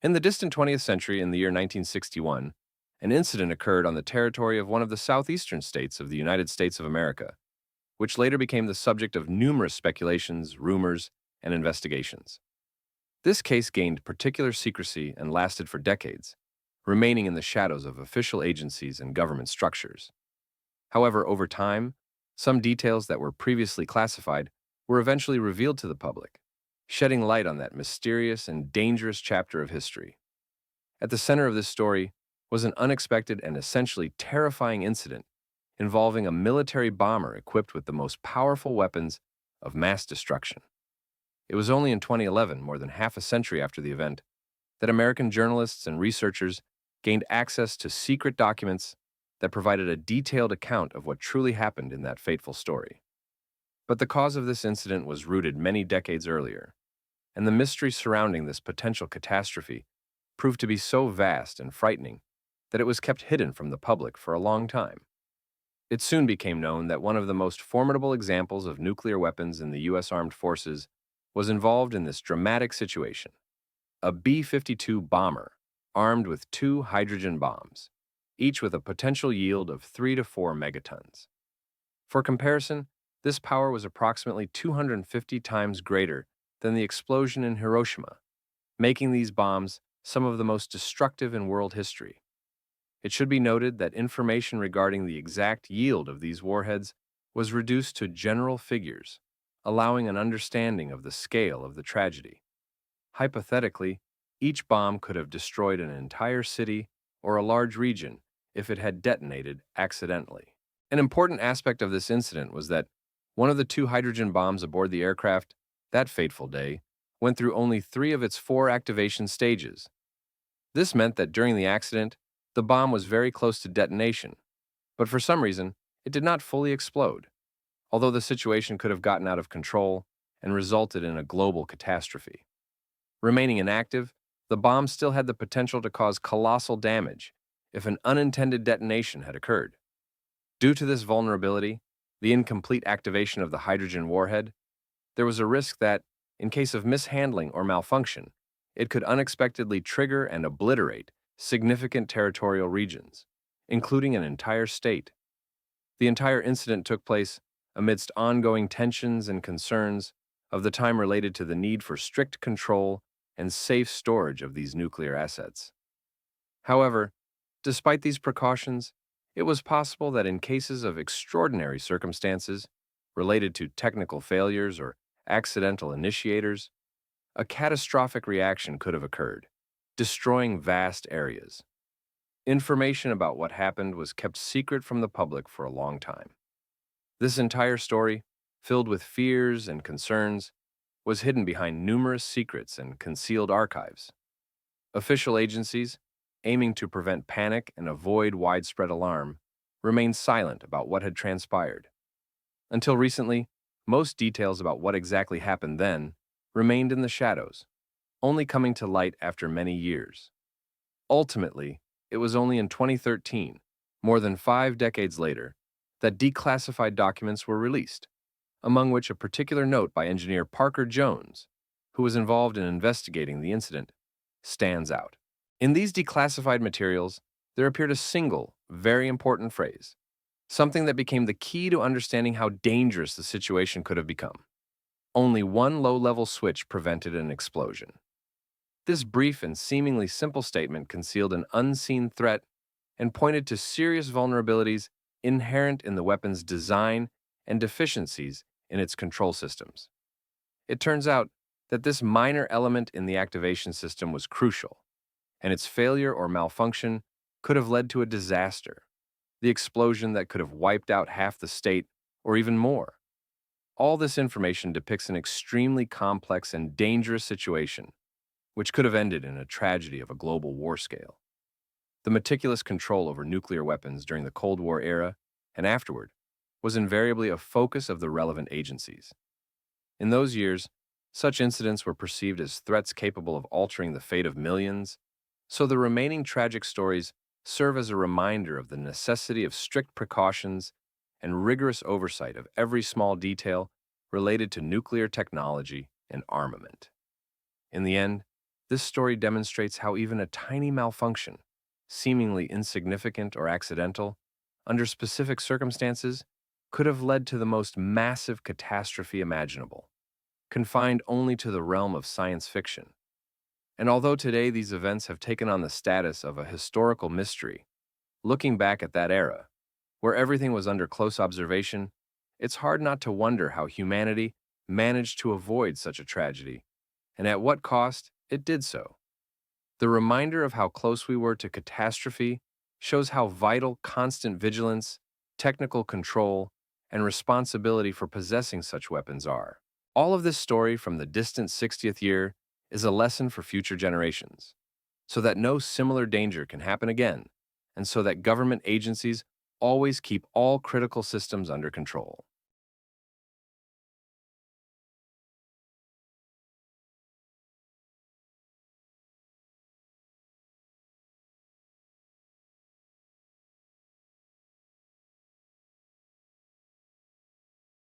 In the distant 20th century, in the year 1961, an incident occurred on the territory of one of the southeastern states of the United States of America, which later became the subject of numerous speculations, rumors, and investigations. This case gained particular secrecy and lasted for decades, remaining in the shadows of official agencies and government structures. However, over time, some details that were previously classified were eventually revealed to the public, shedding light on that mysterious and dangerous chapter of history. At the center of this story was an unexpected and essentially terrifying incident involving a military bomber equipped with the most powerful weapons of mass destruction. It was only in 2011, more than half a century after the event, that American journalists and researchers gained access to secret documents that provided a detailed account of what truly happened in that fateful story. But the cause of this incident was rooted many decades earlier, and the mystery surrounding this potential catastrophe proved to be so vast and frightening that it was kept hidden from the public for a long time. It soon became known that one of the most formidable examples of nuclear weapons in the U.S. Armed Forces was involved in this dramatic situation: a B-52 bomber armed with two hydrogen bombs, each with a potential yield of 3 to 4 megatons. For comparison, this power was approximately 250 times greater than the explosion in Hiroshima, making these bombs some of the most destructive in world history. It should be noted that information regarding the exact yield of these warheads was reduced to general figures, allowing an understanding of the scale of the tragedy. Hypothetically, each bomb could have destroyed an entire city or a large region if it had detonated accidentally. An important aspect of this incident was that one of the two hydrogen bombs aboard the aircraft that fateful day went through only 3 of its 4 activation stages. This meant that during the accident, the bomb was very close to detonation, but for some reason, it did not fully explode, although the situation could have gotten out of control and resulted in a global catastrophe. Remaining inactive, the bomb still had the potential to cause colossal damage if an unintended detonation had occurred. Due to this vulnerability, the incomplete activation of the hydrogen warhead, there was a risk that, in case of mishandling or malfunction, it could unexpectedly trigger and obliterate significant territorial regions, including an entire state. The entire incident took place amidst ongoing tensions and concerns of the time related to the need for strict control and safe storage of these nuclear assets. However, despite these precautions, it was possible that in cases of extraordinary circumstances related to technical failures or accidental initiators, a catastrophic reaction could have occurred, destroying vast areas. Information about what happened was kept secret from the public for a long time. This entire story, filled with fears and concerns, was hidden behind numerous secrets and concealed archives. Official agencies, aiming to prevent panic and avoid widespread alarm, remained silent about what had transpired. Until recently, most details about what exactly happened then remained in the shadows, only coming to light after many years. Ultimately, it was only in 2013, more than 5 decades later, that declassified documents were released, among which a particular note by engineer Parker Jones, who was involved in investigating the incident, stands out. In these declassified materials, there appeared a single, very important phrase, something that became the key to understanding how dangerous the situation could have become. Only one low-level switch prevented an explosion. This brief and seemingly simple statement concealed an unseen threat and pointed to serious vulnerabilities inherent in the weapon's design and deficiencies in its control systems. It turns out that this minor element in the activation system was crucial, and its failure or malfunction could have led to a disaster, the explosion that could have wiped out half the state or even more. All this information depicts an extremely complex and dangerous situation, which could have ended in a tragedy of a global war scale. The meticulous control over nuclear weapons during the Cold War era and afterward was invariably a focus of the relevant agencies. In those years, such incidents were perceived as threats capable of altering the fate of millions, so the remaining tragic stories serve as a reminder of the necessity of strict precautions and rigorous oversight of every small detail related to nuclear technology and armament. In the end, This story demonstrates how even a tiny malfunction, seemingly insignificant or accidental, under specific circumstances, could have led to the most massive catastrophe imaginable, confined only to the realm of science fiction. And although today these events have taken on the status of a historical mystery, looking back at that era, where everything was under close observation, it's hard not to wonder how humanity managed to avoid such a tragedy, and at what cost it did so. The reminder of how close we were to catastrophe shows how vital constant vigilance, technical control, and responsibility for possessing such weapons are. All of this story from the distant 60th year is a lesson for future generations, so that no similar danger can happen again, and so that government agencies always keep all critical systems under control.